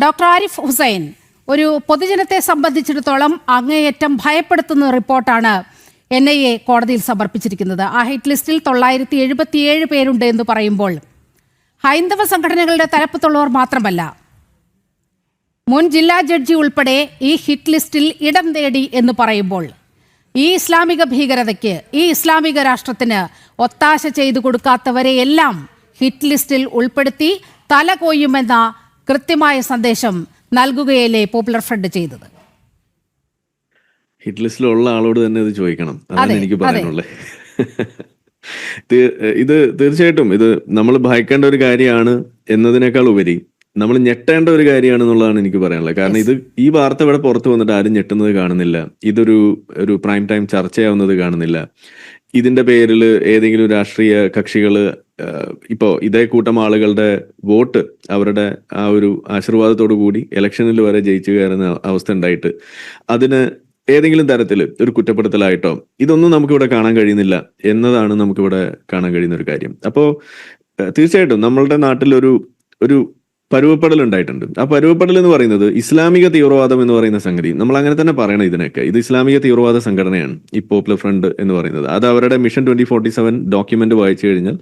Doctor Arif Hussain, ഒരു പൊതുജനത്തെ സംബന്ധിച്ചിടത്തോളം അങ്ങേയറ്റം ഭയപ്പെടുത്തുന്ന റിപ്പോർട്ടാണ് NIA കോടതിയിൽ സമർപ്പിച്ചിരിക്കുന്നത്. ആ ഹിറ്റ് ലിസ്റ്റിൽ 977 പേരുണ്ട് എന്ന് പറയുമ്പോൾ ഹൈന്ദവ സംഘടനകളുടെ തലപ്പത്തുള്ളവർ മാത്രമല്ല, മുൻ ജില്ലാ ജഡ്ജി ഉൾപ്പെടെ ഈ ഹിറ്റ് ലിസ്റ്റിൽ ഇടം നേടി എന്ന് പറയുമ്പോൾ ഈ ഇസ്ലാമിക ഭീകരതയ്ക്ക്, ഈ ഇസ്ലാമിക രാഷ്ട്രത്തിന് ഒത്താശ ചെയ്തു കൊടുക്കാത്തവരെയെല്ലാം ഹിറ്റ് ലിസ്റ്റിൽ ഉൾപ്പെടുത്തി തല കൊയ്യുമെന്ന കൃത്യമായ സന്ദേശം നൽകുകയല്ലേ പോപ്പുലർ ഫ്രണ്ട് ചെയ്തത്? ഹിറ്റ് ലിസ്റ്റിലുള്ള ആളോട് തന്നെ ഇത് ചോദിക്കണം, അതാണ് എനിക്ക് പറയാനുള്ളത്. ഇത് തീർച്ചയായിട്ടും ഇത് നമ്മൾ ഭയക്കേണ്ട ഒരു കാര്യമാണ് എന്നതിനേക്കാൾ ഉപരി നമ്മൾ ഞെട്ടേണ്ട ഒരു കാര്യമാണെന്നുള്ളതാണ് എനിക്ക് പറയാനുള്ളത്. കാരണം ഈ വാർത്ത ഇവിടെ പുറത്തു വന്നിട്ട് ആരും ഞെട്ടുന്നത് കാണുന്നില്ല. ഇതൊരു പ്രൈം ടൈം ചർച്ചയാവുന്നത് കാണുന്നില്ല. ഇതിന്റെ പേരിൽ ഏതെങ്കിലും രാഷ്ട്രീയ കക്ഷികള് ഇപ്പോ ഇതേ കൂട്ടം ആളുകളുടെ വോട്ട് അവരുടെ ആ ഒരു ആശീർവാദത്തോടു കൂടി ഇലക്ഷനിൽ വരെ ജയിച്ചു കയറുന്ന അവസ്ഥ ഉണ്ടായിട്ട് അതിന് ഏതെങ്കിലും തരത്തിൽ ഒരു കുറ്റപ്പെടുത്തലായിട്ടോ ഇതൊന്നും നമുക്കിവിടെ കാണാൻ കഴിയുന്നില്ല എന്നതാണ് നമുക്കിവിടെ കാണാൻ കഴിയുന്ന ഒരു കാര്യം. അപ്പോ തീർച്ചയായിട്ടും നമ്മളുടെ നാട്ടിൽ ഒരു പരുവപ്പെടൽ ഉണ്ടായിട്ടുണ്ട്. ആ പരുവപ്പെടൽ എന്ന് പറയുന്നത് ഇസ്ലാമിക തീവ്രവാദം എന്ന് പറയുന്ന സംഗതി, നമ്മൾ അങ്ങനെ തന്നെ പറയണം ഇതിനൊക്കെ. ഇത് ഇസ്ലാമിക തീവ്രവാദ സംഘടനയാണ് ഈ പോപ്പുലർ ഫ്രണ്ട് എന്ന് പറയുന്നത്. അത് അവരുടെ മിഷൻ 2047 ഡോക്യുമെന്റ് വായിച്ചു കഴിഞ്ഞാൽ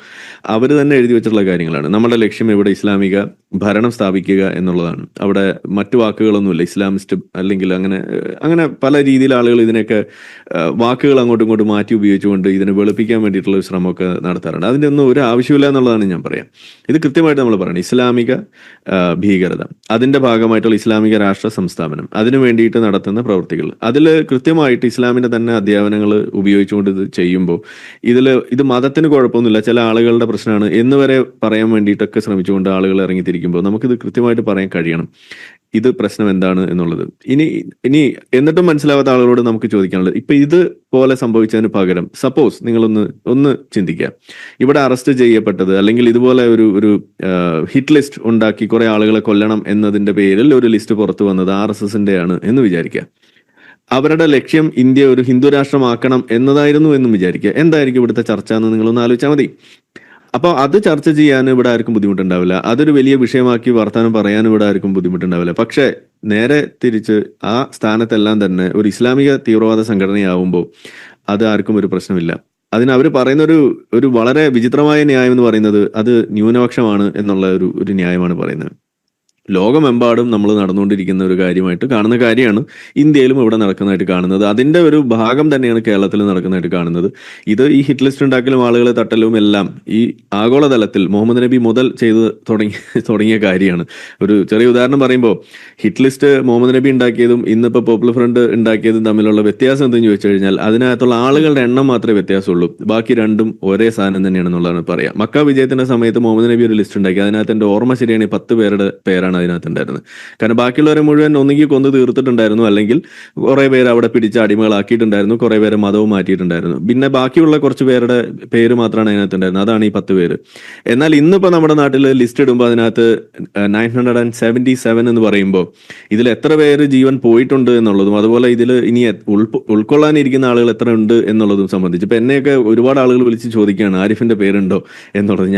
അവർ തന്നെ എഴുതി വെച്ചിട്ടുള്ള കാര്യങ്ങളാണ്. നമ്മുടെ ലക്ഷ്യം ഇവിടെ ഇസ്ലാമിക ഭരണം സ്ഥാപിക്കുക എന്നുള്ളതാണ്. അവിടെ മറ്റു വാക്കുകളൊന്നുമില്ല, ഇസ്ലാമിസ്റ്റ് അല്ലെങ്കിൽ അങ്ങനെ പല രീതിയിൽ ആളുകൾ ഇതിനൊക്കെ വാക്കുകൾ അങ്ങോട്ടും ഇങ്ങോട്ടും മാറ്റി ഉപയോഗിച്ചുകൊണ്ട് ഇതിനെ വെളുപ്പിക്കാൻ വേണ്ടിയിട്ടുള്ള ഒരു ശ്രമമൊക്കെ നടത്താറുണ്ട്. അതിൻ്റെ ഒന്നും ഒരു ആവശ്യമില്ല എന്നുള്ളതാണ് ഞാൻ പറയാം. ഇത് കൃത്യമായിട്ട് നമ്മൾ പറയണം. ഇസ്ലാമിക ഭീകരത, അതിന്റെ ഭാഗമായിട്ടുള്ള ഇസ്ലാമിക രാഷ്ട്ര സംസ്ഥാപനം, അതിനു വേണ്ടിയിട്ട് നടത്തുന്ന പ്രവൃത്തികൾ, അതിൽ കൃത്യമായിട്ട് ഇസ്ലാമിന്റെ തന്നെ അധ്യാപനങ്ങൾ ഉപയോഗിച്ചുകൊണ്ട് ഇത് ചെയ്യുമ്പോൾ ഇത് മതത്തിന് കുഴപ്പമൊന്നുമില്ല, ചില ആളുകളുടെ പ്രശ്നമാണ് എന്ന് വരെ പറയാൻ വേണ്ടിയിട്ടൊക്കെ ശ്രമിച്ചുകൊണ്ട് ആളുകൾ ഇറങ്ങിത്തിരിക്കുമ്പോൾ നമുക്കിത് കൃത്യമായിട്ട് പറയാൻ കഴിയണം ഇത് പ്രശ്നം എന്താണ് എന്നുള്ളത്. ഇനി എന്നിട്ടും മനസ്സിലാവാത്ത ആളുകളോട് നമുക്ക് ചോദിക്കാനുള്ളത്, ഇപ്പൊ ഇതുപോലെ സംഭവിച്ചതിന് പകരം സപ്പോസ് നിങ്ങളൊന്ന് ചിന്തിക്കുക, ഇവിടെ അറസ്റ്റ് ചെയ്യപ്പെട്ടത് അല്ലെങ്കിൽ ഇതുപോലെ ഒരു ഹിറ്റ് ലിസ്റ്റ് ഉണ്ടാക്കി കുറെ ആളുകളെ കൊല്ലണം എന്നതിന്റെ പേരിൽ ഒരു ലിസ്റ്റ് പുറത്തു വന്നത് RSSന്റെ ആണ് എന്ന് വിചാരിക്കുക. അവരുടെ ലക്ഷ്യം ഇന്ത്യ ഒരു ഹിന്ദു രാഷ്ട്രമാക്കണം എന്നതായിരുന്നു എന്നും വിചാരിക്കുക. എന്തായിരിക്കും ഇവിടുത്തെ ചർച്ച എന്ന് നിങ്ങളൊന്ന് ആലോചിച്ചാൽ മതി. അപ്പോൾ അത് ചർച്ച ചെയ്യാൻ ഇവിടെ ആർക്കും ബുദ്ധിമുട്ടുണ്ടാവില്ല, അതൊരു വലിയ വിഷയമാക്കി വർത്തമാനം പറയാനും ഇവിടെ ആർക്കും ബുദ്ധിമുട്ടുണ്ടാവില്ല. പക്ഷേ നേരെ തിരിച്ച് ആ സ്ഥാനത്തെല്ലാം തന്നെ ഒരു ഇസ്ലാമിക തീവ്രവാദ സംഘടനയാവുമ്പോൾ അത് ആർക്കും ഒരു പ്രശ്നമില്ല. അതിന് അവർ പറയുന്ന ഒരു വളരെ വിചിത്രമായ ന്യായം എന്ന് പറയുന്നത് അത് ന്യൂനപക്ഷമാണ് എന്നുള്ള ഒരു ന്യായമാണ് പറയുന്നത്. ലോകമെമ്പാടും നമ്മൾ നടന്നുകൊണ്ടിരിക്കുന്ന ഒരു കാര്യമായിട്ട് കാണുന്ന കാര്യമാണ് ഇന്ത്യയിലും ഇവിടെ നടക്കുന്നതായിട്ട് കാണുന്നത്. അതിന്റെ ഒരു ഭാഗം തന്നെയാണ് കേരളത്തിൽ നടക്കുന്നതായിട്ട് കാണുന്നത്. ഈ ഹിറ്റ് ലിസ്റ്റ് ഉണ്ടാക്കലും ആളുകളെ തട്ടലും എല്ലാം ഈ ആഗോളതലത്തിൽ മുഹമ്മദ് നബി മുതൽ ചെയ്ത് തുടങ്ങിയ കാര്യമാണ്. ഒരു ചെറിയ ഉദാഹരണം പറയുമ്പോൾ ഹിറ്റ് ലിസ്റ്റ് മുഹമ്മദ് നബി ഉണ്ടാക്കിയതും ഇന്നിപ്പോൾ പോപ്പുലർ ഫ്രണ്ട് ഉണ്ടാക്കിയതും തമ്മിലുള്ള വ്യത്യാസം എന്തെന്ന് ചോദിച്ചു കഴിഞ്ഞാൽ അതിനകത്തുള്ള ആളുകളുടെ എണ്ണം മാത്രമേ വ്യത്യാസമുള്ളൂ, ബാക്കി രണ്ടും ഒരേ സാധനം തന്നെയാണെന്നുള്ളതാണ് പറയാം. മക്ക വിജയത്തിന്റെ സമയത്ത് മുഹമ്മദ് നബി ഒരു ലിസ്റ്റ് ഉണ്ടാക്കി, അതിനകത്ത് എൻ്റെ ഓർമ്മ ശരിയാണ് 10 പേരുടെ പേരാണ് അതിനകത്തുണ്ടായിരുന്നത്. കാരണം ബാക്കിയുള്ളവരെ മുഴുവൻ ഒന്നുകിൽ കൊന്നു തീർത്തിട്ടുണ്ടായിരുന്നു, അല്ലെങ്കിൽ കുറെ പേര് അവിടെ പിടിച്ച് അടിമകളാക്കിയിട്ടുണ്ടായിരുന്നു, കുറെ പേരെ മതവും മാറ്റിയിട്ടുണ്ടായിരുന്നു. പിന്നെ ബാക്കിയുള്ള കുറച്ച് പേരുടെ പേര് മാത്രമാണ് അതിനകത്തുണ്ടായിരുന്നത്, അതാണ് ഈ 10 പേര്. എന്നാൽ ഇന്നിപ്പോ നമ്മുടെ നാട്ടിൽ ലിസ്റ്റ് ഇടുമ്പോൾ അതിനകത്ത് 977 എന്ന് പറയുമ്പോൾ ഇതിൽ എത്ര പേര് ജീവൻ പോയിട്ടുണ്ട് എന്നുള്ളതും അതുപോലെ ഇതിൽ ഇനി ഉൾക്കൊള്ളാനിരിക്കുന്ന ആളുകൾ എത്ര ഉണ്ട് എന്നുള്ളതും സംബന്ധിച്ച് ഇപ്പൊ എന്നെയൊക്കെ ഒരുപാട് ആളുകൾ വിളിച്ച് ചോദിക്കുകയാണ് ആരിഫിന്റെ പേരുണ്ടോ എന്നുള്ളത്.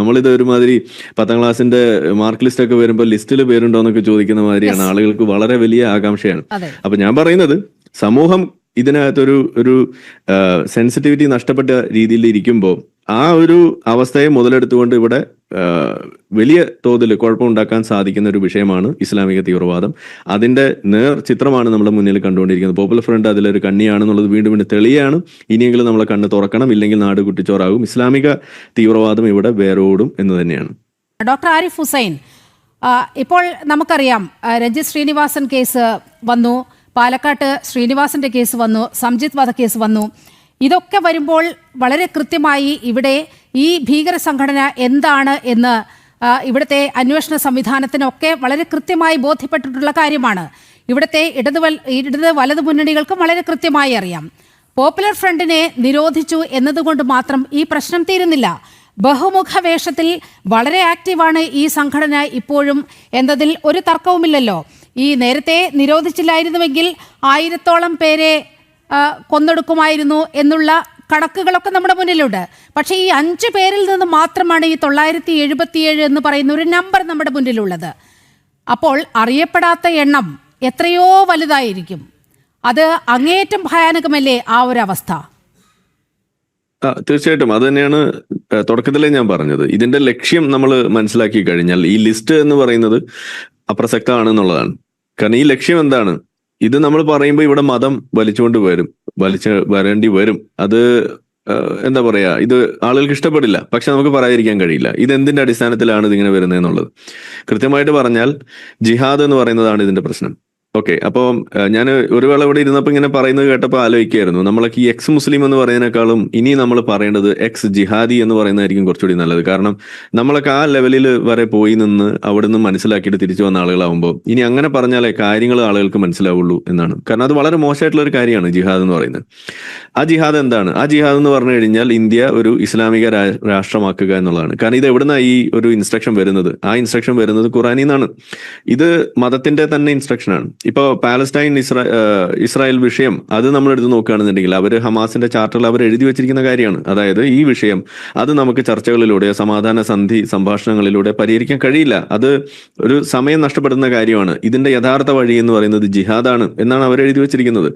നമ്മളിത് ഒരുമാതിരി 10ാം ക്ലാസ്സിന്റെ മാർക്ക് ലിസ്റ്റ് ഒക്കെ വരുമ്പോൾ ലിസ്റ്റിൽ പേരുണ്ടോ എന്നൊക്കെ ചോദിക്കുന്ന മാതിരിയാണ്. ആളുകൾക്ക് വളരെ വലിയ ആകാംക്ഷയാണ്. അപ്പൊ ഞാൻ പറയുന്നത് സമൂഹം ഇതിനകത്തൊരു സെൻസിറ്റിവിറ്റി നഷ്ടപ്പെട്ട രീതിയിൽ ഇരിക്കുമ്പോൾ ആ ഒരു അവസ്ഥയെ മുതലെടുത്തുകൊണ്ട് ഇവിടെ വലിയ തോതിൽ കുഴപ്പമുണ്ടാക്കാൻ സാധിക്കുന്ന ഒരു വിഷയമാണ് ഇസ്ലാമിക തീവ്രവാദം. അതിന്റെ ചിത്രമാണ് നമ്മുടെ മുന്നിൽ കണ്ടുകൊണ്ടിരിക്കുന്നത്. പോപ്പുലർ ഫ്രണ്ട് അതിലൊരു കണ്ണിയാണെന്നുള്ളത് വീണ്ടും തെളിയാണ്. ഇനിയെങ്കിലും നമ്മളെ കണ്ണ് തുറക്കണം, ഇല്ലെങ്കിൽ നാട് കുട്ടിച്ചോറാകും. ഇസ്ലാമിക തീവ്രവാദം ഇവിടെ വേരോടും എന്ന് തന്നെയാണ്. ഡോക്ടർ ആരിഫ് ഹുസൈൻ, ഇപ്പോൾ നമുക്കറിയാം രഞ്ജിത്ത് ശ്രീനിവാസൻ കേസ് വന്നു, പാലക്കാട്ട് ശ്രീനിവാസന്റെ കേസ് വന്നു, സംജിത്ത് വധക്കേസ് വന്നു. ഇതൊക്കെ വരുമ്പോൾ വളരെ കൃത്യമായി ഇവിടെ ഈ ഭീകര സംഘടന എന്താണ് എന്ന് ഇവിടുത്തെ അന്വേഷണ സംവിധാനത്തിനൊക്കെ വളരെ കൃത്യമായി ബോധ്യപ്പെട്ടിട്ടുള്ള കാര്യമാണ്. ഇവിടുത്തെ ഇടത് വലത് മുന്നണികൾക്കും വളരെ കൃത്യമായി അറിയാം. പോപ്പുലർ ഫ്രണ്ടിനെ നിരോധിച്ചു എന്നതുകൊണ്ട് മാത്രം ഈ പ്രശ്നം തീരുന്നില്ല. ബഹുമുഖ വേഷത്തിൽ വളരെ ആക്റ്റീവാണ് ഈ സംഘടന ഇപ്പോഴും എന്നതിൽ ഒരു തർക്കവുമില്ലല്ലോ. ഈ നേരത്തെ നിരോധിച്ചില്ലായിരുന്നുവെങ്കിൽ 1000-ഓളം പേരെ കൊന്നൊടുക്കുമായിരുന്നു എന്നുള്ള കണക്കുകളൊക്കെ നമ്മുടെ മുന്നിലുണ്ട്. പക്ഷേ ഈ 5 പേരിൽ നിന്ന് മാത്രമാണ് ഈ 977 എന്ന് പറയുന്ന ഒരു നമ്പർ നമ്മുടെ മുന്നിലുള്ളത്. അപ്പോൾ അറിയപ്പെടാത്ത എണ്ണം എത്രയോ വലുതായിരിക്കും. അത് അങ്ങേയറ്റം ഭയാനകമല്ലേ ആ ഒരു അവസ്ഥ? തീർച്ചയായിട്ടും അത് തന്നെയാണ് തുടക്കത്തിലേ ഞാൻ പറഞ്ഞത്. ഇതിന്റെ ലക്ഷ്യം നമ്മൾ മനസ്സിലാക്കി കഴിഞ്ഞാൽ ഈ ലിസ്റ്റ് എന്ന് പറയുന്നത് അപ്രസക്തമാണ് എന്നുള്ളതാണ്. കാരണം ഈ ലക്ഷ്യം എന്താണ്? ഇത് നമ്മൾ പറയുമ്പോൾ ഇവിടെ മതം വലിച്ചു വരേണ്ടി വരും. അത് എന്താ പറയാ, ഇത് ആളുകൾക്ക് ഇഷ്ടപ്പെടില്ല. പക്ഷെ നമുക്ക് പറയാതിരിക്കാൻ കഴിയില്ല. ഇത് എന്തിന്റെ അടിസ്ഥാനത്തിലാണ് ഇതിങ്ങനെ വരുന്നത് എന്നുള്ളത്. കൃത്യമായിട്ട് പറഞ്ഞാൽ ജിഹാദ് എന്ന് പറയുന്നതാണ് ഇതിന്റെ പ്രശ്നം. ഓക്കെ, അപ്പോൾ ഞാൻ ഒരു വേള ഇവിടെ ഇരുന്നപ്പോൾ ഇങ്ങനെ പറയുന്നത് കേട്ടപ്പോൾ ആലോചിക്കായിരുന്നു, നമ്മളൊക്കെ ഈ എക്സ് മുസ്ലിം എന്ന് പറയുന്നതിനേക്കാളും ഇനി നമ്മൾ പറയേണ്ടത് എക്സ് ജിഹാദി എന്ന് പറയുന്നതായിരിക്കും കുറച്ചുകൂടി നല്ലത്. കാരണം നമ്മളൊക്കെ ആ ലെവലിൽ വരെ പോയി നിന്ന് അവിടെ നിന്ന് മനസ്സിലാക്കിയിട്ട് തിരിച്ചു വന്ന ആളുകളാവുമ്പോൾ ഇനി അങ്ങനെ പറഞ്ഞാലേ കാര്യങ്ങൾ ആളുകൾക്ക് മനസ്സിലാവുള്ളൂ എന്നാണ്. കാരണം അത് വളരെ മോശമായിട്ടുള്ള ഒരു കാര്യമാണ് ജിഹാദ് എന്ന് പറയുന്നത്. ആ ജിഹാദ് എന്താണ്? ആ ജിഹാദ് എന്ന് പറഞ്ഞു കഴിഞ്ഞാൽ ഇന്ത്യ ഒരു ഇസ്ലാമിക രാഷ്ട്രമാക്കുക എന്നുള്ളതാണ്. കാരണം ഇത് എവിടുന്ന ഈ ഒരു ഇൻസ്ട്രക്ഷൻ വരുന്നത്? ആ ഇൻസ്ട്രക്ഷൻ വരുന്നത് ഖുറാനിൽ നിന്നാണ്. ഇത് മതത്തിന്റെ തന്നെ ഇൻസ്ട്രക്ഷനാണ്. ഇപ്പൊ പാലസ്റ്റൈൻ ഇസ്രായേൽ വിഷയം അത് നമ്മൾ എടുത്ത് നോക്കുകയാണെന്നുണ്ടെങ്കിൽ അവര് ഹമാസിന്റെ ചാർട്ടറിൽ അവർ എഴുതി വെച്ചിരിക്കുന്ന കാര്യമാണ്. അതായത് ഈ വിഷയം അത് നമുക്ക് ചർച്ചകളിലൂടെ സമാധാന സന്ധി സംഭാഷണങ്ങളിലൂടെ പരിഹരിക്കാൻ കഴിയില്ല. അത് ഒരു സമയം നഷ്ടപ്പെടുന്ന കാര്യമാണ്. ഇതിന്റെ യഥാർത്ഥ വഴി എന്ന് പറയുന്നത് ജിഹാദാണ് എന്നാണ് അവർ എഴുതി വെച്ചിരിക്കുന്നത്.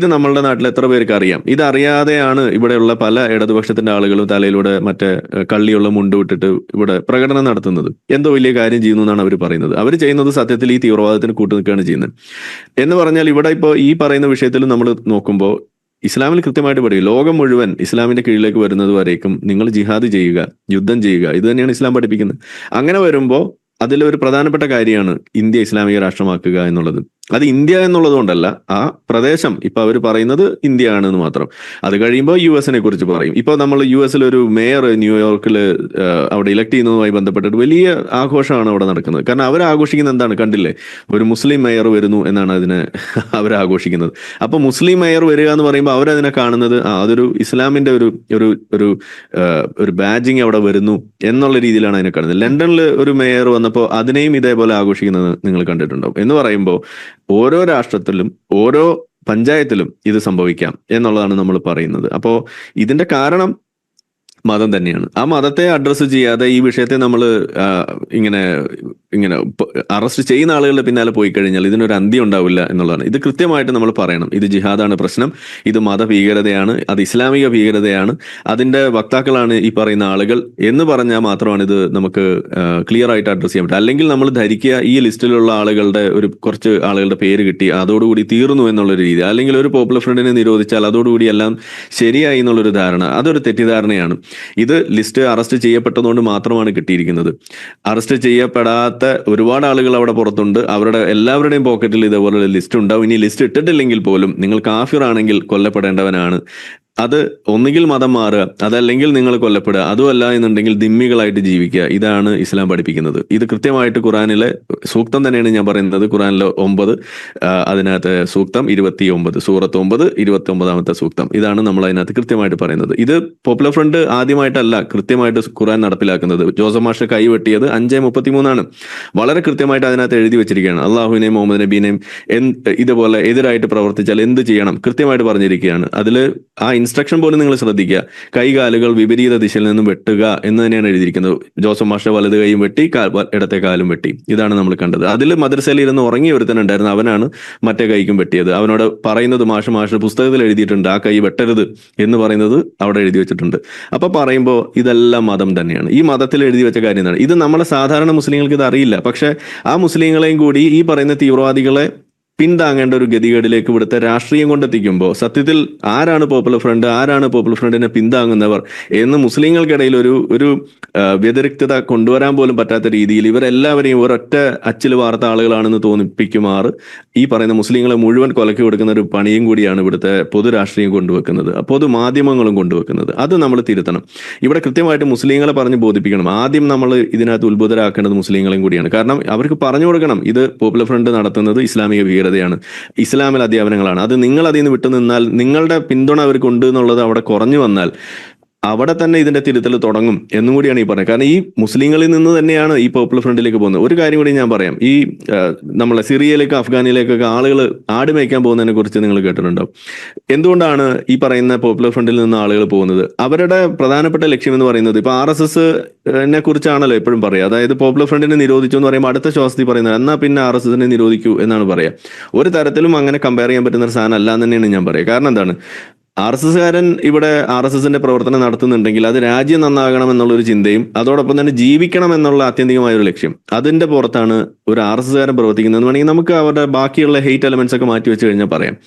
ഇത് നമ്മളുടെ നാട്ടിൽ എത്ര പേർക്ക് അറിയാം? ഇതറിയാതെയാണ് ഇവിടെയുള്ള പല ഇടതുപക്ഷത്തിന്റെ ആളുകളും തലയിലൂടെ മറ്റേ കള്ളിയുള്ള മുണ്ട് വിട്ടിട്ട് ഇവിടെ പ്രകടനം നടത്തുന്നത്. എന്തോ വലിയ കാര്യം ചെയ്യുന്നു എന്നാണ് അവർ പറയുന്നത്. അവർ ചെയ്യുന്നത് സത്യത്തിൽ ഈ തീവ്രവാദത്തിന് കൂട്ടുനിൽക്കുകയാണ് ചെയ്യുന്നത്. എന്ന് പറഞ്ഞാൽ ഇവിടെ ഇപ്പോൾ ഈ പറയുന്ന വിഷയത്തിൽ നമ്മൾ നോക്കുമ്പോൾ ഇസ്ലാമിൽ കൃത്യമായിട്ട് പറയും, ലോകം മുഴുവൻ ഇസ്ലാമിന്റെ കീഴിലേക്ക് വരുന്നത് വരേക്കും നിങ്ങൾ ജിഹാദ് ചെയ്യുക, യുദ്ധം ചെയ്യുക. ഇത് തന്നെയാണ് ഇസ്ലാം പഠിപ്പിക്കുന്നത്. അങ്ങനെ വരുമ്പോൾ അതിലൊരു പ്രധാനപ്പെട്ട കാര്യമാണ് ഇന്ത്യ ഇസ്ലാമിക രാഷ്ട്രമാക്കുക എന്നുള്ളത്. അത് ഇന്ത്യ എന്നുള്ളത് കൊണ്ടല്ല, ആ പ്രദേശം ഇപ്പൊ അവർ പറയുന്നത് ഇന്ത്യ ആണെന്ന് മാത്രം. അത് കഴിയുമ്പോൾ US കുറിച്ച് പറയും. ഇപ്പൊ നമ്മൾ US ഒരു മേയർ ന്യൂയോർക്കിൽ അവിടെ ഇലക്ട് ചെയ്യുന്നതുമായി ബന്ധപ്പെട്ടിട്ട് വലിയ ആഘോഷമാണ് അവിടെ നടക്കുന്നത്. കാരണം അവർ ആഘോഷിക്കുന്നത് എന്താണ്? കണ്ടില്ലേ, ഒരു മുസ്ലിം മേയർ വരുന്നു എന്നാണ് അതിനെ അവർ ആഘോഷിക്കുന്നത്. അപ്പൊ മുസ്ലിം മേയർ വരിക എന്ന് പറയുമ്പോൾ അവരതിനെ കാണുന്നത് അതൊരു ഇസ്ലാമിന്റെ ഒരു ബാഡ്ജിങ് അവിടെ വരുന്നു എന്നുള്ള രീതിയിലാണ് അതിനെ കാണുന്നത്. ലണ്ടനിൽ ഒരു മേയർ വന്നപ്പോൾ അതിനെയും ഇതേപോലെ ആഘോഷിക്കുന്നത് നിങ്ങൾ കണ്ടിട്ടുണ്ടാവും. എന്ന് പറയുമ്പോൾ ഓരോ രാഷ്ട്രത്തിലും ഓരോ പഞ്ചായത്തിലും ഇത് സംഭവിക്കാം എന്നുള്ളതാണ് നമ്മൾ പറയുന്നത്. അപ്പോൾ ഇതിന്റെ കാരണം മതം തന്നെയാണ്. ആ മതത്തെ അഡ്രസ്സ് ചെയ്യാതെ ഈ വിഷയത്തെ നമ്മൾ ഇങ്ങനെ അറസ്റ്റ് ചെയ്യുന്ന ആളുകളുടെ പിന്നാലെ പോയി കഴിഞ്ഞാൽ ഇതിനൊരു അന്ത്യം ഉണ്ടാവില്ല എന്നുള്ളതാണ്. ഇത് കൃത്യമായിട്ട് നമ്മൾ പറയണം. ഇത് ജിഹാദാണ് പ്രശ്നം, ഇത് മതഭീകരതയാണ്, അത് ഇസ്ലാമിക ഭീകരതയാണ്, അതിന്റെ വക്താക്കളാണ് ഈ പറയുന്ന ആളുകൾ എന്ന് പറഞ്ഞാൽ മാത്രമാണ് ഇത് നമുക്ക് ക്ലിയർ ആയിട്ട് അഡ്രസ് ചെയ്യാൻ പറ്റും. അല്ലെങ്കിൽ നമ്മൾ ധരിക്കുക ഈ ലിസ്റ്റിലുള്ള ആളുകളുടെ കുറച്ച് ആളുകളുടെ പേര് കിട്ടി അതോടുകൂടി തീർന്നു എന്നുള്ളൊരു രീതി, അല്ലെങ്കിൽ ഒരു പോപ്പുലർ ഫ്രണ്ടിനെ നിരോധിച്ചാൽ അതോടുകൂടി എല്ലാം ശരിയായി എന്നുള്ളൊരു ധാരണ, അതൊരു തെറ്റിദ്ധാരണയാണ്. ഇത് ലിസ്റ്റ് അറസ്റ്റ് ചെയ്യപ്പെട്ടതുകൊണ്ട് മാത്രമാണ് കിട്ടിയിരിക്കുന്നത്. അറസ്റ്റ് ചെയ്യപ്പെടാത്ത ഒരുപാട് ആളുകൾ അവിടെ പുറത്തുണ്ട്. അവരുടെ എല്ലാവരുടെയും പോക്കറ്റിൽ ഇതേപോലെ ലിസ്റ്റ് ഉണ്ടാവും. ഇനി ലിസ്റ്റ് ഇട്ടിട്ടില്ലെങ്കിൽ പോലും നിങ്ങൾ കാഫിർ ആണെങ്കിൽ കൊല്ലപ്പെടേണ്ടവനാണ്. അത് ഒന്നുകിൽ മതം മാറുക, അതല്ലെങ്കിൽ നിങ്ങൾ കൊല്ലപ്പെടുക, അതുമല്ല എന്നുണ്ടെങ്കിൽ ദിമ്മികളായിട്ട് ജീവിക്കുക. ഇതാണ് ഇസ്ലാം പഠിപ്പിക്കുന്നത്. ഇത് കൃത്യമായിട്ട് ഖുറാനിലെ സൂക്തം തന്നെയാണ് ഞാൻ പറയുന്നത്. ഖുറാനിലെ 9 അതിനകത്ത് സൂക്തം 29, സൂറത്ത് 9 29ാമത്തെ സൂക്തം. ഇതാണ് നമ്മൾ അതിനകത്ത് കൃത്യമായിട്ട് പറയുന്നത്. ഇത് പോപ്പുലർ ഫ്രണ്ട് ആദ്യമായിട്ടല്ല കൃത്യമായിട്ട് ഖുറാൻ നടപ്പിലാക്കുന്നത്. ജോസഫ് മാഷ് കൈവെട്ടിയത് 5:33 വളരെ കൃത്യമായിട്ട് അതിനകത്ത് എഴുതി വെച്ചിരിക്കുകയാണ്. അള്ളാഹുവിനെയും മുഹമ്മദ് നബീനെയും ഇതുപോലെ എതിരായിട്ട് പ്രവർത്തിച്ചാൽ എന്ത് ചെയ്യണം കൃത്യമായിട്ട് പറഞ്ഞിരിക്കുകയാണ്. അതിൽ ആ ഇൻസ്ട്രക്ഷൻ പോലും നിങ്ങൾ ശ്രദ്ധിക്കുക. കൈകാലുകൾ വിപരീത ദിശയിൽ നിന്നും വെട്ടുക എന്ന് തന്നെയാണ് എഴുതിയിരിക്കുന്നത്. ജോസഫ് മാഷ വലത് കൈയും വെട്ടി ഇടത്തെ കാലും വെട്ടി. ഇതാണ് നമ്മൾ കണ്ടത്. അതിൽ മദ്രസയിൽ ഇരുന്ന് ഉറങ്ങി ഒരുത്തനുണ്ടായിരുന്നു, അവനാണ് മറ്റേ കൈക്കും വെട്ടിയത്. അവനോട് പറയുന്നത് മാഷ് പുസ്തകത്തിൽ എഴുതിയിട്ടുണ്ട്, ആ കൈ വെട്ടരുത് എന്ന് പറയുന്നത് അവിടെ എഴുതി വെച്ചിട്ടുണ്ട്. അപ്പൊ പറയുമ്പോൾ ഇതെല്ലാം മതം തന്നെയാണ്. ഈ മതത്തിൽ എഴുതി വെച്ച കാര്യം എന്താണ്? ഇത് നമ്മളെ സാധാരണ മുസ്ലിങ്ങൾക്ക് ഇത് അറിയില്ല. പക്ഷെ ആ മുസ്ലിങ്ങളെയും കൂടി ഈ പറയുന്ന തീവ്രവാദികളെ പിന്താങ്ങേണ്ട ഒരു ഗതികേടിലേക്ക് ഇവിടുത്തെ രാഷ്ട്രീയം കൊണ്ടെത്തിക്കുമ്പോൾ സത്യത്തിൽ ആരാണ് പോപ്പുലർ ഫ്രണ്ട്, ആരാണ് പോപ്പുലർ ഫ്രണ്ടിനെ പിന്താങ്ങുന്നവർ എന്ന് മുസ്ലിങ്ങൾക്കിടയിൽ ഒരു വ്യതിരിക്തത കൊണ്ടുവരാൻ പോലും പറ്റാത്ത രീതിയിൽ ഇവരെല്ലാവരെയും ഒരൊറ്റ അച്ചിൽ വാർത്ത ആളുകളാണെന്ന് തോന്നിപ്പിക്കുമാറ് ഈ പറയുന്ന മുസ്ലിങ്ങളെ മുഴുവൻ കൊലക്കി കൊടുക്കുന്ന ഒരു പണിയും കൂടിയാണ് ഇവിടുത്തെ പൊതു രാഷ്ട്രീയം കൊണ്ടുവെക്കുന്നത്, പൊതുമാധ്യമങ്ങളും കൊണ്ടുവെക്കുന്നത്. അത് നമ്മൾ തിരുത്തണം. ഇവിടെ കൃത്യമായിട്ട് മുസ്ലിങ്ങളെ പറഞ്ഞ് ബോധിപ്പിക്കണം. ആദ്യം നമ്മൾ ഇതിനകത്ത് ഉത്ബുദ്ധരാക്കേണ്ടത് മുസ്ലിങ്ങളെയും കൂടിയാണ്. കാരണം അവർക്ക് പറഞ്ഞു കൊടുക്കണം, ഇത് പോപ്പുലർ ഫ്രണ്ട് നടത്തുന്നത് ഇസ്ലാമിക ഭീകരതയാണ്, ഇസ്ലാമിൽ അധ്യാപനങ്ങളാണ്. അത് നിങ്ങൾ അതിൽ നിന്ന് വിട്ടുനിന്നാൽ, നിങ്ങളുടെ പിന്തുണ അവർക്ക് ഉണ്ട് എന്നുള്ളത് അവിടെ കുറഞ്ഞു വന്നാൽ അവിടെ തന്നെ ഇതിന്റെ തിരുത്തൽ തുടങ്ങും എന്നും കൂടിയാണ് ഈ പറയുന്നത്. കാരണം ഈ മുസ്ലിങ്ങളിൽ നിന്ന് തന്നെയാണ് ഈ പോപ്പുലർ ഫ്രണ്ടിലേക്ക് പോകുന്നത്. ഒരു കാര്യം കൂടി ഞാൻ പറയാം. ഈ നമ്മളെ സിറിയയിലേക്ക് അഫ്ഗാനിലേക്കൊക്കെ ആളുകൾ ആട് മേയ്ക്കാൻ പോകുന്നതിനെ കുറിച്ച് നിങ്ങൾ കേട്ടിട്ടുണ്ടാവും. എന്തുകൊണ്ടാണ് ഈ പറയുന്ന പോപ്പുലർ ഫ്രണ്ടിൽ നിന്ന് ആളുകൾ പോകുന്നത്? അവരുടെ പ്രധാനപ്പെട്ട ലക്ഷ്യം എന്ന് പറയുന്നത് ഇപ്പൊ RSSനെ കുറിച്ചാണല്ലോ എപ്പോഴും പറയുക. അതായത് പോപ്പുലർ ഫ്രണ്ടിനെ നിരോധിച്ചു എന്ന് പറയുമ്പോൾ അടുത്ത ശ്വാസത്തിൽ പറയുന്നത് എന്നാ പിന്നെ RSSനെ നിരോധിക്കൂ എന്നാണ് പറയുക. ഒരു തരത്തിലും അങ്ങനെ കമ്പയർ ചെയ്യാൻ പറ്റുന്ന ഒരു സാധനം അല്ല എന്ന് തന്നെയാണ് ഞാൻ പറയുക. കാരണം എന്താണ്, RSSകാരൻ ഇവിടെ RSSന്റെ പ്രവർത്തനം നടത്തുന്നുണ്ടെങ്കിൽ അത് രാജ്യം നന്നാകണം എന്നുള്ളൊരു ചിന്തയും അതോടൊപ്പം തന്നെ ജീവിക്കണം എന്നുള്ള ആത്യന്തികമായ ഒരു ലക്ഷ്യം, അതിന്റെ പുറത്താണ് ഒരു RSSകാരൻ പ്രവർത്തിക്കുന്നതെന്ന് വേണമെങ്കിൽ നമുക്ക് അവരുടെ ബാക്കിയുള്ള ഹെയ്റ്റ് എലമെന്റ്സ് ഒക്കെ മാറ്റി വെച്ച് കഴിഞ്ഞാൽ പറയാം.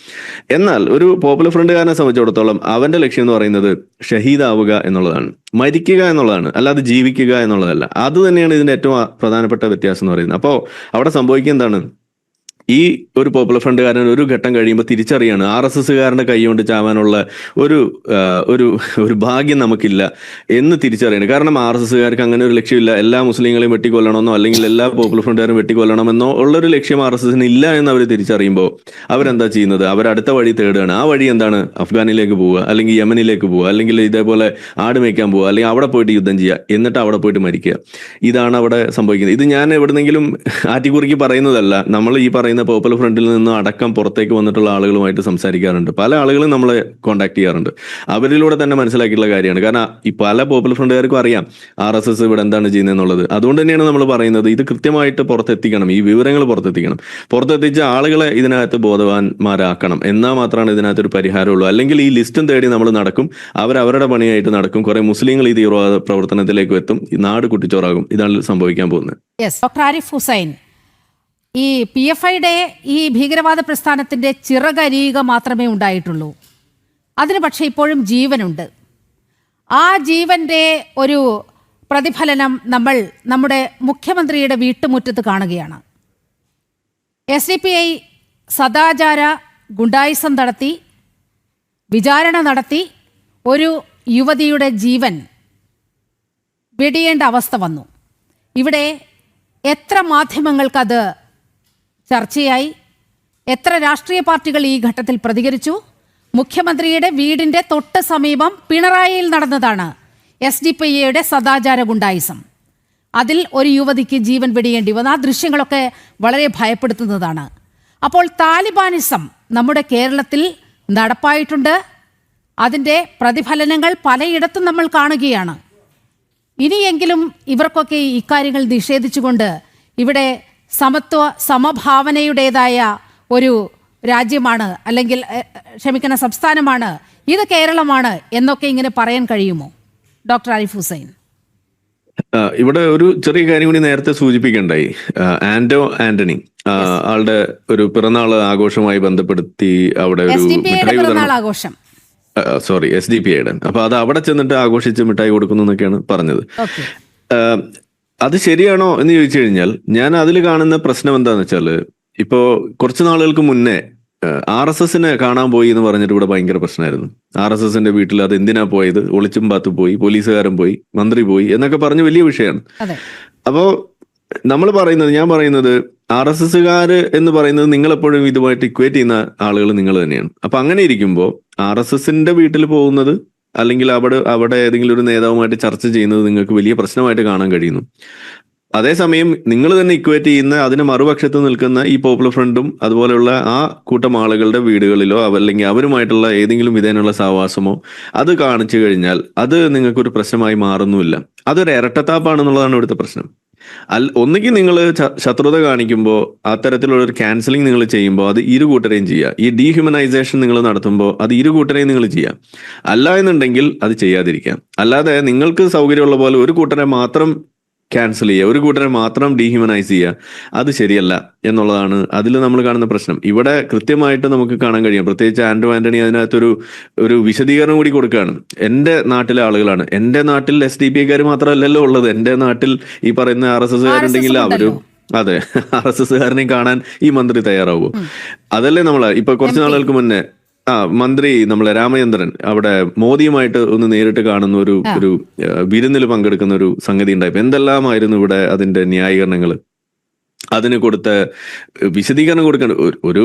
എന്നാൽ ഒരു പോപ്പുലർ ഫ്രണ്ടുകാരനെ സംബന്ധിച്ചിടത്തോളം അവന്റെ ലക്ഷ്യം എന്ന് പറയുന്നത് ഷഹീദാവുക എന്നുള്ളതാണ്, മരിക്കുക എന്നുള്ളതാണ്, അല്ലാതെ ജീവിക്കുക എന്നുള്ളതല്ല. അത് തന്നെയാണ് ഇതിന്റെ ഏറ്റവും പ്രധാനപ്പെട്ട വ്യത്യാസം എന്ന് പറയുന്നത്. അപ്പോൾ അവിടെ സംഭവിക്കുക എന്താണ്, ഈ ഒരു പോപ്പുലർ ഫ്രണ്ടുകാരൻ ഒരു ഘട്ടം കഴിയുമ്പോൾ തിരിച്ചറിയാണ് RSSകാരന്റെ കൈ കൊണ്ട് ചാവാനുള്ള ഒരു ഒരു ഭാഗ്യം നമുക്കില്ല എന്ന് തിരിച്ചറിയാണ്. കാരണം RSSകാർക്ക് അങ്ങനെ ഒരു ലക്ഷ്യമില്ല, എല്ലാ മുസ്ലിങ്ങളെയും വെട്ടിക്കൊല്ലണമെന്നോ അല്ലെങ്കിൽ എല്ലാ പോപ്പുലർ ഫ്രണ്ടുകാരും വെട്ടിക്കൊല്ലണമെന്നോ ഉള്ളൊരു ലക്ഷ്യം RSSന് ഇല്ല എന്ന് അവർ തിരിച്ചറിയുമ്പോൾ അവരെന്താ ചെയ്യുന്നത്, അവരടുത്ത വഴി തേടുകയാണ്. ആ വഴി എന്താണ്, അഫ്ഗാനിലേക്ക് പോവുക, അല്ലെങ്കിൽ യമനിലേക്ക് പോവുക, അല്ലെങ്കിൽ ഇതേപോലെ ആട് മേയ്ക്കാൻ പോവുക, അല്ലെങ്കിൽ അവിടെ പോയിട്ട് യുദ്ധം ചെയ്യുക, എന്നിട്ട് അവിടെ പോയിട്ട് മരിക്കുക. ഇതാണ് അവിടെ സംഭവിക്കുന്നത്. ഇത് ഞാൻ എവിടെന്നെങ്കിലും ആറ്റിക്കുറിക്ക് പറയുന്നതല്ല. നമ്മൾ ഈ പറയുന്ന പോപ്പുലർ ഫ്രണ്ടിൽ നിന്ന് അടക്കം പുറത്തേക്ക് വന്നിട്ടുള്ള ആളുകളുമായിട്ട് സംസാരിക്കാറുണ്ട്. പല ആളുകളും നമ്മളെ കോൺടാക്ട് ചെയ്യാറുണ്ട്. അവരിലൂടെ തന്നെ മനസ്സിലാക്കിയിട്ടുള്ള കാര്യമാണ്. കാരണം ഈ പല പോപ്പുലർ ഫ്രണ്ടുകാർക്കും അറിയാം RSS ഇവിടെ എന്താണ് ചെയ്യുന്നത് എന്നുള്ളത്. അതുകൊണ്ട് തന്നെയാണ് നമ്മൾ പറയുന്നത് ഇത് കൃത്യമായിട്ട് പുറത്തെത്തിക്കണം, ഈ വിവരങ്ങൾ പുറത്തെത്തിക്കണം. പുറത്തെത്തിച്ച ആളുകളെ ഇതിനകത്ത് ബോധവാന്മാരാക്കണം. എന്നാൽ മാത്രമാണ് ഇതിനകത്തൊരു പരിഹാരമുള്ളൂ. അല്ലെങ്കിൽ ഈ ലിസ്റ്റും തേടി നമ്മൾ നടക്കും, അവരവരുടെ പണിയായിട്ട് നടക്കും. കുറെ മുസ്ലിങ്ങൾ ഈ തീവ്രവാദ പ്രവർത്തനത്തിലേക്ക് എത്തും, ഈ നാട് കുട്ടിച്ചോറാകും. ഇതാണ് സംഭവിക്കാൻ പോകുന്നത്. ഡോക്ടർ ആരിഫ് ഹുസൈൻ, ഈ PFIയുടെ ഈ ഭീകരവാദ പ്രസ്ഥാനത്തിന്റെ ചിറകരിയുക മാത്രമേ ഉണ്ടായിട്ടുള്ളൂ. അതിന് പക്ഷേ ഇപ്പോഴും ജീവനുണ്ട്. ആ ജീവന്റെ ഒരു പ്രതിഫലനം നമ്മൾ നമ്മുടെ മുഖ്യമന്ത്രിയുടെ വീട്ടുമുറ്റത്ത് കാണുകയാണ്. SDPI സദാചാര ഗുണ്ടായിസം നടത്തി, വിചാരണ നടത്തി, ഒരു യുവതിയുടെ ജീവൻ വെടിയേണ്ട അവസ്ഥ വന്നു. ഇവിടെ എത്ര മാധ്യമങ്ങൾക്കത് ചർച്ചയായി, എത്ര രാഷ്ട്രീയ പാർട്ടികൾ ഈ ഘട്ടത്തിൽ പ്രതികരിച്ചു? മുഖ്യമന്ത്രിയുടെ വീടിന്റെ തൊട്ട് സമീപം പിണറായിയിൽ നടന്നതാണ് SDPIയുടെ സദാചാര ഗുണ്ടായിസം. അതിൽ ഒരു യുവതിക്ക് ജീവൻ വെടിയേണ്ടി വന്നു. ആ ദൃശ്യങ്ങളൊക്കെ വളരെ ഭയപ്പെടുത്തുന്നതാണ്. അപ്പോൾ താലിബാനിസം നമ്മുടെ കേരളത്തിൽ നടപ്പായിട്ടുണ്ട്. അതിൻ്റെ പ്രതിഫലനങ്ങൾ പലയിടത്തും നമ്മൾ കാണുകയാണ്. ഇനിയെങ്കിലും ഇവർക്കൊക്കെ ഇക്കാര്യങ്ങൾ നിഷേധിച്ചുകൊണ്ട് ഇവിടെ സമഭാവനയുടേതായ ഒരു രാജ്യമാണ്, അല്ലെങ്കിൽ ക്ഷമിക്കുന്ന സംസ്ഥാനമാണ്, ഇത് കേരളമാണ് എന്നൊക്കെ ഇങ്ങനെ പറയാൻ കഴിയുമോ ഡോക്ടർ ആരിഫ് ഹുസൈൻ? ഇവിടെ ഒരു ചെറിയ കാര്യം കൂടി നേരത്തെ സൂചിപ്പിക്കണ്ടായി. ആന്റണി ആളുടെ ഒരു പിറന്നാൾ ആഘോഷവുമായി ബന്ധപ്പെടുത്തി അവിടെ ഒരു ആഘോഷം, സോറി SDPIയുടെ, അപ്പൊ അത് അവിടെ ചെന്നിട്ട് ആഘോഷിച്ച് മിഠായി കൊടുക്കുന്നു എന്നൊക്കെയാണ് പറഞ്ഞത്. അത് ശരിയാണോ എന്ന് ചോദിച്ചു കഴിഞ്ഞാൽ ഞാൻ അതിൽ കാണുന്ന പ്രശ്നം എന്താന്ന് വെച്ചാല്, ഇപ്പോ കുറച്ചു നാളുകൾക്ക് മുന്നേ RSSനെ കാണാൻ പോയി എന്ന് പറഞ്ഞിട്ട് ഇവിടെ ഭയങ്കര പ്രശ്നമായിരുന്നു. RSSന്റെ വീട്ടിൽ അത് എന്തിനാ പോയത്, ഒളിച്ചും പാത്തു പോയി, പോലീസുകാരൻ പോയി, മന്ത്രി പോയി എന്നൊക്കെ പറഞ്ഞ് വലിയ വിഷയമാണ്. അപ്പോ ഞാൻ പറയുന്നത് RSSകാര് എന്ന് പറയുന്നത് നിങ്ങളെപ്പോഴും ഇതുമായിട്ട് ഇക്വേറ്റ് ചെയ്യുന്ന ആളുകൾ നിങ്ങൾ തന്നെയാണ്. അപ്പൊ അങ്ങനെ ഇരിക്കുമ്പോൾ RSSന്റെ വീട്ടിൽ പോകുന്നത് അല്ലെങ്കിൽ അവിടെ ഏതെങ്കിലും ഒരു നേതാവുമായിട്ട് ചർച്ച ചെയ്യുന്നത് നിങ്ങൾക്ക് വലിയ പ്രശ്നമായിട്ട് കാണാൻ കഴിയുന്നു. അതേസമയം നിങ്ങൾ തന്നെ ഇക്വേറ്റ് ചെയ്യുന്ന, അതിന് മറുപക്ഷത്ത് നിൽക്കുന്ന ഈ പോപ്പുലർ ഫ്രണ്ടും അതുപോലെയുള്ള ആ കൂട്ടം ആളുകളുടെ വീടുകളിലോ അല്ലെങ്കിൽ അവരുമായിട്ടുള്ള ഏതെങ്കിലും വിധേനയുള്ള സഹവാസമോ അത് കാണിച്ചു കഴിഞ്ഞാൽ അത് നിങ്ങൾക്കൊരു പ്രശ്നമായി മാറുന്നുമില്ല. അതൊരു ഇരട്ടത്താപ്പാണെന്നുള്ളതാണ് ഇവിടുത്തെ പ്രശ്നം. ഒന്നുകിൽ നിങ്ങൾ ശത്രുത കാണിക്കുമ്പോൾ അത്തരത്തിലുള്ള ഒരു ക്യാൻസലിംഗ് നിങ്ങൾ ചെയ്യുമ്പോൾ അത് ഇരു കൂട്ടരെയും ചെയ്യുക. ഈ ഡീഹ്യൂമനൈസേഷൻ നിങ്ങൾ നടത്തുമ്പോൾ അത് ഇരു കൂട്ടരെയും നിങ്ങൾ ചെയ്യുക. അല്ല എന്നുണ്ടെങ്കിൽ അത് ചെയ്യാതിരിക്കാം. അല്ലാതെ നിങ്ങൾക്ക് സൗകര്യമുള്ള പോലെ ഒരു കൂട്ടരെ മാത്രം ക്യാൻസൽ ചെയ്യുക, ഒരു കൂട്ടരെ മാത്രം ഡീഹ്യൂമനൈസ് ചെയ്യുക, അത് ശരിയല്ല എന്നുള്ളതാണ് അതിൽ നമ്മൾ കാണുന്ന പ്രശ്നം. ഇവിടെ കൃത്യമായിട്ട് നമുക്ക് കാണാൻ കഴിയും. പ്രത്യേകിച്ച് ആന്റണി അതിനകത്തൊരു വിശദീകരണം കൂടി കൊടുക്കുകയാണ്. എൻ്റെ നാട്ടിലെ ആളുകളാണ്, എൻ്റെ നാട്ടിൽ SDPIക്കാർ മാത്രമല്ലല്ലോ ഉള്ളത്, എൻ്റെ നാട്ടിൽ ഈ പറയുന്ന RSSകാരുണ്ടെങ്കിൽ അവരും, അതെ, RSSകാരനെയും കാണാൻ ഈ മന്ത്രി തയ്യാറാവുമോ? അതല്ലേ ഇപ്പൊ കുറച്ച് നാളുകൾക്ക് മുന്നേ മന്ത്രി നമ്മളെ രാമചന്ദ്രൻ അവിടെ മോദിയുമായിട്ട് ഒന്ന് നേരിട്ട് കാണുന്ന ഒരു വിരുന്നിൽ പങ്കെടുക്കുന്ന ഒരു സംഗതി ഉണ്ടായപ്പോ എന്തെല്ലാമായിരുന്നു ഇവിടെ അതിന്റെ ന്യായീകരണങ്ങൾ? അതിന് കൊടുത്ത വിശദീകരണം കൊടുക്കേണ്ട ഒരു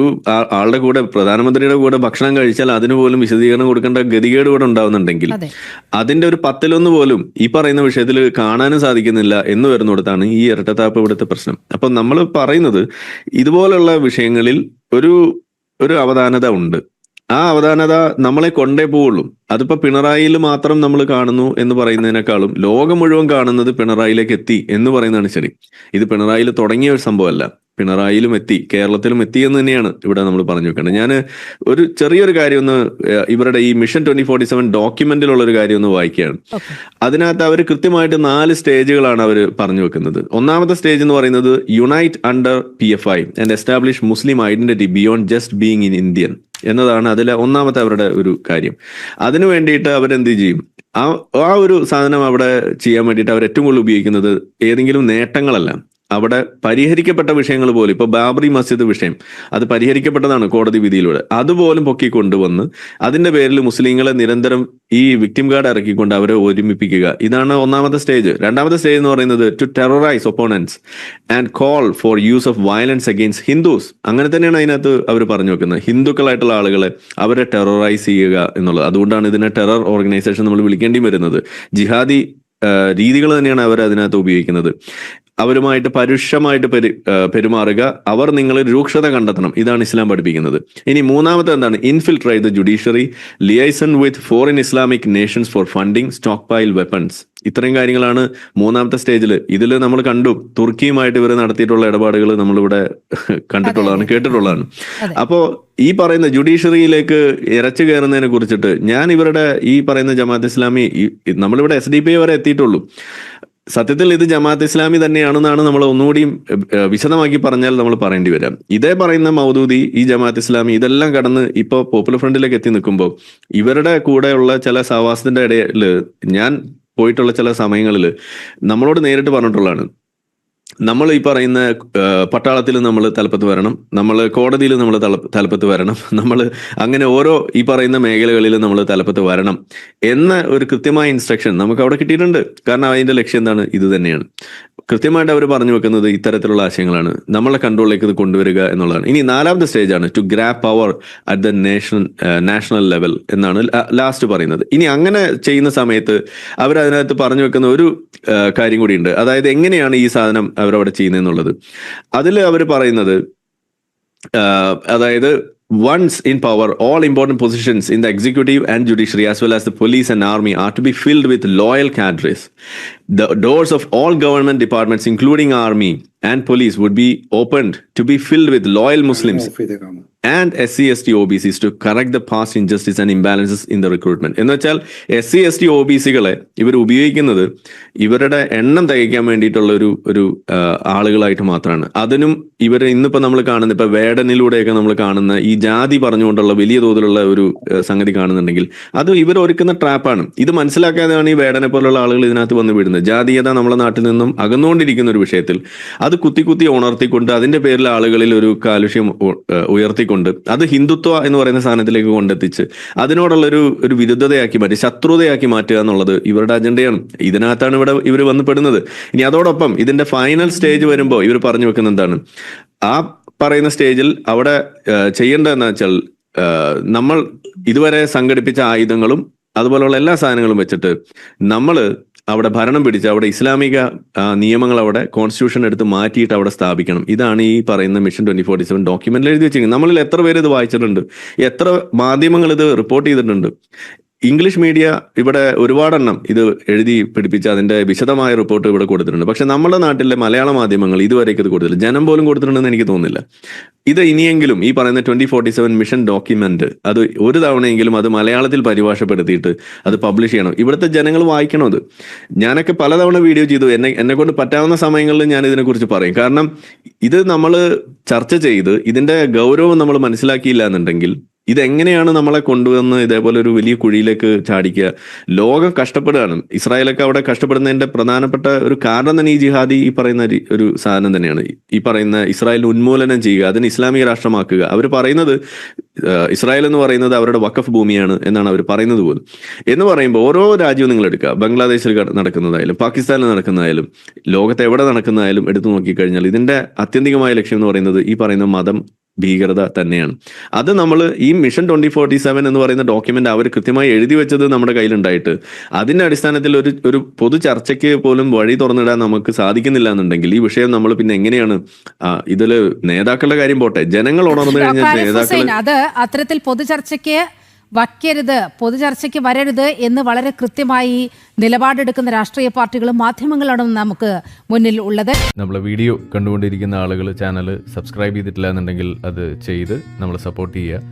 ആളുടെ കൂടെ, പ്രധാനമന്ത്രിയുടെ കൂടെ ഭക്ഷണം കഴിച്ചാൽ അതിന് പോലും വിശദീകരണം കൊടുക്കേണ്ട ഗതികേട് കൂടെ ഉണ്ടാവുന്നുണ്ടെങ്കിൽ അതിന്റെ ഒരു 10-1 പോലും ഈ പറയുന്ന വിഷയത്തിൽ കാണാനും സാധിക്കുന്നില്ല എന്ന് വരുന്നിടത്താണ് ഈ ഇരട്ടത്താപ്പ് ഇവിടുത്തെ പ്രശ്നം. അപ്പൊ നമ്മൾ പറയുന്നത് ഇതുപോലുള്ള വിഷയങ്ങളിൽ ഒരു അവധാനത ഉണ്ട്. ആ അവധാനത നമ്മളെ കൊണ്ടേ പോവുള്ളൂ. അതിപ്പോ പിണറായിയിൽ മാത്രം നമ്മൾ കാണുന്നു എന്ന് പറയുന്നതിനേക്കാളും ലോകം മുഴുവൻ കാണുന്നത് പിണറായിലേക്ക് എത്തി എന്ന് പറയുന്നതാണ് ശരി. ഇത് പിണറായിയിൽ തുടങ്ങിയ ഒരു സംഭവമല്ല, പിണറായിലും എത്തി, കേരളത്തിലും എത്തി എന്ന് തന്നെയാണ് ഇവിടെ നമ്മൾ പറഞ്ഞു വെക്കേണ്ടത്. ഞാൻ ഒരു ചെറിയൊരു കാര്യം ഒന്ന് ഇവരുടെ ഈ മിഷൻ 2047 ഡോക്യുമെന്റിലുള്ള ഒരു കാര്യം ഒന്ന് വായിക്കുകയാണ്. അതിനകത്ത് അവർ കൃത്യമായിട്ട് 4 സ്റ്റേജുകളാണ് അവർ പറഞ്ഞു വെക്കുന്നത്. ഒന്നാമത്തെ സ്റ്റേജ് എന്ന് പറയുന്നത് unite under PFI and establish Muslim identity beyond just being in Indian എന്നതാണ് അതിലെ ഒന്നാമത്തെ അവരുടെ ഒരു കാര്യം. അതിനു വേണ്ടിയിട്ട് അവരെന്ത് ചെയ്യും? ആ ഒരു സാധനം അവിടെ ചെയ്യാൻ വേണ്ടിയിട്ട് അവർ ഏറ്റവും കൂടുതൽ ഉപയോഗിക്കുന്നത് ഏതെങ്കിലും നേട്ടങ്ങളല്ല, അവിടെ പരിഹരിക്കപ്പെട്ട വിഷയങ്ങൾ പോലും. ഇപ്പൊ ബാബറി മസ്ജിദ് വിഷയം അത് പരിഹരിക്കപ്പെട്ടതാണ് കോടതി വിധിയിലൂടെ, അതുപോലും പൊക്കിക്കൊണ്ടുവന്ന് അതിന്റെ പേരിൽ മുസ്ലിങ്ങളെ നിരന്തരം ഈ വിക്ടിം കാർഡ് ഇറക്കിക്കൊണ്ട് അവരെ ഒരുമിപ്പിക്കുക. ഇതാണ് ഒന്നാമത്തെ സ്റ്റേജ്. രണ്ടാമത്തെ സ്റ്റേജ് എന്ന് പറയുന്നത് to terrorise opponents and call for use of violence against Hindus. അങ്ങനെ തന്നെയാണ് അതിനകത്ത് അവർ പറഞ്ഞു വെക്കുന്നത്. ഹിന്ദുക്കളായിട്ടുള്ള ആളുകളെ അവരെ ടെററൈസ് ചെയ്യുക എന്നുള്ളത്. അതുകൊണ്ടാണ് ഇതിനെ ടെറർ ഓർഗനൈസേഷൻ നമ്മൾ വിളിക്കേണ്ടി വരുന്നത്. ജിഹാദി രീതികൾ തന്നെയാണ് അവർ അതിനകത്ത് ഉപയോഗിക്കുന്നത്. അവരുമായിട്ട് പരുഷമായിട്ട് പെരുമാറുക, അവർ നിങ്ങൾ രൂക്ഷത കണ്ടെത്തണം, ഇതാണ് ഇസ്ലാം പഠിപ്പിക്കുന്നത്. ഇനി മൂന്നാമത്തെ എന്താണ്? Infiltrate the judiciary, liaison with foreign Islamic nations for funding, stockpile weapons. ഇത്രയും കാര്യങ്ങളാണ് മൂന്നാമത്തെ സ്റ്റേജിൽ. ഇതിൽ നമ്മൾ കണ്ടു തുർക്കിയുമായിട്ട് ഇവർ നടത്തിയിട്ടുള്ള ഇടപാടുകൾ നമ്മളിവിടെ കണ്ടിട്ടുള്ളതാണ്, കേട്ടിട്ടുള്ളതാണ്. അപ്പോ ഈ പറയുന്ന ജുഡീഷ്യറിയിലേക്ക് ഇരച്ചു കയറുന്നതിനെ കുറിച്ചിട്ട് ഞാൻ ഇവരുടെ ഈ പറയുന്ന ജമാഅത്ത് ഇസ്ലാമി, നമ്മളിവിടെ SDPI വരെ എത്തിയിട്ടുള്ളൂ. സത്യത്തിൽ ഇത് ജമാഅത്ത് ഇസ്ലാമി തന്നെയാണെന്നാണ് നമ്മൾ ഒന്നുകൂടിയും വിശദമാക്കി പറഞ്ഞാൽ നമ്മൾ പറയേണ്ടി വരാം. ഇതേ പറയുന്ന മൗദൂദി, ഈ ജമാഅത്ത് ഇസ്ലാമി ഇതെല്ലാം കടന്ന് ഇപ്പോൾ പോപ്പുലർ ഫ്രണ്ടിലേക്ക് എത്തി നിൽക്കുമ്പോൾ ഇവരുടെ കൂടെയുള്ള ചില സഹവാസത്തിന്റെ ഇടയിൽ ഞാൻ പോയിട്ടുള്ള ചില സമയങ്ങളിൽ നമ്മളോട് നേരിട്ട് പറഞ്ഞിട്ടുള്ളതാണ്, നമ്മൾ ഈ പറയുന്ന പട്ടാളത്തിൽ നമ്മൾ തലപ്പത്ത് വരണം, നമ്മൾ കോടതിയിൽ നമ്മൾ തലപ്പത്ത് വരണം, നമ്മൾ അങ്ങനെ ഓരോ ഈ പറയുന്ന മേഖലകളിൽ നമ്മൾ തലപ്പത്ത് വരണം എന്ന ഒരു കൃത്യമായ ഇൻസ്ട്രക്ഷൻ നമുക്ക് അവിടെ കിട്ടിയിട്ടുണ്ട്. കാരണം അതിന്റെ ലക്ഷ്യം എന്താണ്? ഇത് തന്നെയാണ്. കൃത്യമായിട്ട് അവർ പറഞ്ഞു വെക്കുന്നത് ഇത്തരത്തിലുള്ള ആശയങ്ങളാണ്, നമ്മളെ കൺട്രോളിലേക്ക് ഇത് കൊണ്ടുവരിക എന്നുള്ളതാണ്. ഇനി നാലാമത്തെ സ്റ്റേജാണ് to grab power at the national level എന്നാണ് ലാസ്റ്റ് പറയുന്നത്. ഇനി അങ്ങനെ ചെയ്യുന്ന സമയത്ത് അവർ അതിനകത്ത് പറഞ്ഞു വെക്കുന്ന ഒരു കാര്യം കൂടിയുണ്ട്. അതായത് എങ്ങനെയാണ് ഈ സാധനം അവരവിടെ ചെയ്യുന്നതെന്നുള്ളത്. അതിൽ അവർ പറയുന്നത് അതായത് once in power, all important positions in the executive and judiciary as well as the police and army are to be filled with loyal cadres. The doors of all government departments including army and police would be opened to be filled with loyal Muslims and SC/ST OBCs to correct the past injustice and imbalances in the recruitment. എന്ന് വെച്ചാൽ SC/ST OBCകളെ ഇവർ ഉപയോഗിക്കുന്നത് ഇവരുടെ എണ്ണം തികയ്ക്കാൻ വേണ്ടിയിട്ടുള്ള ഒരു ആളുകളായിട്ട് മാത്രമാണ്. അതിനും ഇവർ ഇന്നിപ്പോ നമ്മൾ കാണുന്ന ഇപ്പൊ വേടനിലൂടെയൊക്കെ നമ്മൾ കാണുന്ന ഈ ജാതി പറഞ്ഞുകൊണ്ടുള്ള വലിയ തോതിലുള്ള ഒരു സംഗതി കാണുന്നുണ്ടെങ്കിൽ അത് ഇവർ ഒരുക്കുന്ന ട്രാപ്പാണ്. ഇത് മനസ്സിലാക്കാതെയാണ് ഈ വേടനെ പോലുള്ള ആളുകൾ ഇതിനകത്ത് വന്ന് വിടുന്നത്. ജാതീയത നമ്മളെ നാട്ടിൽ നിന്നും അകന്നുകൊണ്ടിരിക്കുന്ന ഒരു വിഷയത്തിൽ അത് കുത്തി ഉണർത്തിക്കൊണ്ട് അതിന്റെ പേരിൽ ആളുകളിൽ ഒരു കാലുഷ്യം ഉയർത്തിക്കൊണ്ട് അത് ഹിന്ദുത്വ എന്ന് പറയുന്ന സാധനത്തിലേക്ക് കൊണ്ടെത്തിച്ച് അതിനോടുള്ള ഒരു വിരുദ്ധതയാക്കി മാറ്റി, ശത്രുതയാക്കി മാറ്റുക എന്നുള്ളത് ഇവരുടെ അജണ്ടയാണ്. ഇതിനകത്താണ് ഇവർ വന്ന് പെടുന്നത്. ഇനി അതോടൊപ്പം ഇതിന്റെ ഫൈനൽ സ്റ്റേജ് വരുമ്പോൾ ഇവർ പറഞ്ഞു വെക്കുന്ന എന്താണ്? ആ പറയുന്ന സ്റ്റേജിൽ അവിടെ ചെയ്യേണ്ടതെന്ന് വെച്ചാൽ നമ്മൾ ഇതുവരെ സംഘടിപ്പിച്ച ആയുധങ്ങളും അതുപോലുള്ള എല്ലാ സാധനങ്ങളും വെച്ചിട്ട് നമ്മൾ അവിടെ ഭരണം പിടിച്ച് അവിടെ ഇസ്ലാമിക നിയമങ്ങൾ അവിടെ കോൺസ്റ്റിറ്റ്യൂഷൻ എടുത്ത് മാറ്റിയിട്ട് അവിടെ സ്ഥാപിക്കണം. ഇതാണ് ഈ പറയുന്ന മിഷൻ 2047 ഡോക്യുമെന്റിൽ എഴുതി വെച്ചിരിക്കുന്നത്. നമ്മളിൽ എത്ര പേര് ഇത് വായിച്ചിട്ടുണ്ട്, എത്ര മാധ്യമങ്ങൾ ഇത് റിപ്പോർട്ട് ചെയ്തിട്ടുണ്ട്. ഇംഗ്ലീഷ് മീഡിയ ഇവിടെ ഒരുപാടെണ്ണം ഇത് എഴുതി പിടിപ്പിച്ച് അതിന്റെ വിശദമായ റിപ്പോർട്ട് ഇവിടെ കൊടുത്തിട്ടുണ്ട്. പക്ഷെ നമ്മുടെ നാട്ടിലെ മലയാള മാധ്യമങ്ങൾ ഇതുവരേക്ക് ഇത് കൊടുത്തില്ല, ജനം പോലും കൊടുത്തിട്ടുണ്ടെന്ന് എനിക്ക് തോന്നുന്നില്ല. ഇത് ഇനിയെങ്കിലും ഈ പറയുന്ന 2047 മിഷൻ ഡോക്യുമെന്റ് അത് ഒരു തവണയെങ്കിലും അത് മലയാളത്തിൽ പരിഭാഷപ്പെടുത്തിയിട്ട് അത് പബ്ലിഷ് ചെയ്യണം. ഇവിടുത്തെ ജനങ്ങൾ വായിക്കണം. അത് ഞാനൊക്കെ പലതവണ വീഡിയോ ചെയ്തു, എന്നെ കൊണ്ട് പറ്റാവുന്ന സമയങ്ങളിൽ ഞാൻ ഇതിനെക്കുറിച്ച് പറയും. കാരണം ഇത് നമ്മൾ ചർച്ച ചെയ്ത് ഇതിന്റെ ഗൗരവം നമ്മൾ മനസ്സിലാക്കിയില്ല എന്നുണ്ടെങ്കിൽ ഇതെങ്ങനെയാണ് നമ്മളെ കൊണ്ടുവന്ന് ഇതേപോലെ ഒരു വലിയ കുഴിയിലേക്ക് ചാടിക്കുക? ലോകം കഷ്ടപ്പെടുകയാണ്. ഇസ്രായേലൊക്കെ അവിടെ കഷ്ടപ്പെടുന്നതിന്റെ പ്രധാനപ്പെട്ട ഒരു കാരണം തന്നെ ഈ ജിഹാദി ഈ പറയുന്ന ഒരു സാധനം തന്നെയാണ്. ഈ പറയുന്ന ഇസ്രായേലിന് ഉന്മൂലനം ചെയ്യുക, അതിന് ഇസ്ലാമിക രാഷ്ട്രമാക്കുക. അവർ പറയുന്നത് ഇസ്രായേൽ എന്ന് പറയുന്നത് അവരുടെ വഖഫ് ഭൂമിയാണ് എന്നാണ് അവർ പറയുന്നത് പോലും. എന്ന് പറയുമ്പോൾ ഓരോ രാജ്യവും നിങ്ങൾ എടുക്കുക, ബംഗ്ലാദേശിൽ നടക്കുന്നതായാലും പാകിസ്ഥാനിൽ നടക്കുന്നതായാലും ലോകത്ത് എവിടെ നടക്കുന്നതായാലും എടുത്തു നോക്കിക്കഴിഞ്ഞാൽ ഇതിന്റെ ആത്യന്തികമായ ലക്ഷ്യം എന്ന് പറയുന്നത് ഈ പറയുന്ന മതം ഭീകരത തന്നെയാണ്. അത് നമ്മൾ ഈ മിഷൻ 2047 എന്ന് പറയുന്ന ഡോക്യുമെന്റ് അവർ കൃത്യമായി എഴുതി വെച്ചത് നമ്മുടെ കയ്യിലുണ്ടായിട്ട് അതിന്റെ അടിസ്ഥാനത്തിൽ ഒരു പൊതു ചർച്ചയ്ക്ക് പോലും വഴി തുറന്നിടാൻ നമുക്ക് സാധിക്കുന്നില്ല എന്നുണ്ടെങ്കിൽ ഈ വിഷയം നമ്മൾ പിന്നെ എങ്ങനെയാണ് ഇതില് നേതാക്കളുടെ കാര്യം പോട്ടെ, ജനങ്ങൾ ഉണർന്നു കഴിഞ്ഞാൽ നേതാക്കൾ അത് അത്തരത്തിൽ പൊതുചർച്ചയ്ക്ക് വയ്ക്കരുത്, പൊതുചർച്ചയ്ക്ക് വരരുത് എന്ന് വളരെ കൃത്യമായി നിലപാടെടുക്കുന്ന രാഷ്ട്രീയ പാർട്ടികളും മാധ്യമങ്ങളാണ് നമുക്ക് മുന്നിൽ ഉള്ളത്. നമ്മളെ വീഡിയോ കണ്ടുകൊണ്ടിരിക്കുന്ന ആളുകൾ ചാനൽ സബ്സ്ക്രൈബ് ചെയ്തിട്ടില്ല എന്നുണ്ടെങ്കിൽ അത് ചെയ്ത് നമ്മളെ സപ്പോർട്ട് ചെയ്യുക.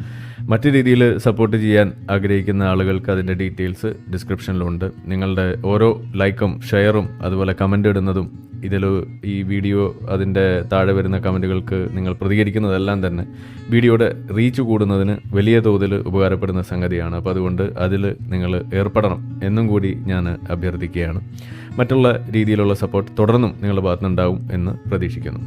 മറ്റു രീതിയിൽ സപ്പോർട്ട് ചെയ്യാൻ ആഗ്രഹിക്കുന്ന ആളുകൾക്ക് അതിൻ്റെ ഡീറ്റെയിൽസ് ഡിസ്ക്രിപ്ഷനിലുണ്ട്. നിങ്ങളുടെ ഓരോ ലൈക്കും ഷെയറും അതുപോലെ കമൻ്റ് ഇടുന്നതും ഇതിൽ ഈ വീഡിയോ അതിൻ്റെ താഴെ വരുന്ന കമൻറ്റുകൾക്ക് നിങ്ങൾ പ്രതികരിക്കുന്നതെല്ലാം തന്നെ വീഡിയോയുടെ റീച്ച് കൂടുന്നതിന് വലിയ തോതിൽ ഉപകാരപ്പെടുന്ന സംഗതിയാണ്. അപ്പോൾ അതുകൊണ്ട് അതിൽ നിങ്ങൾ ഏർപ്പെടണം എന്നും കൂടി ഞാൻ അഭ്യർത്ഥിക്കുകയാണ്. മറ്റുള്ള രീതിയിലുള്ള സപ്പോർട്ട് തുടർന്നും നിങ്ങളുടെ ഭാഗത്തുനിന്നുണ്ടാവും എന്ന് പ്രതീക്ഷിക്കുന്നു.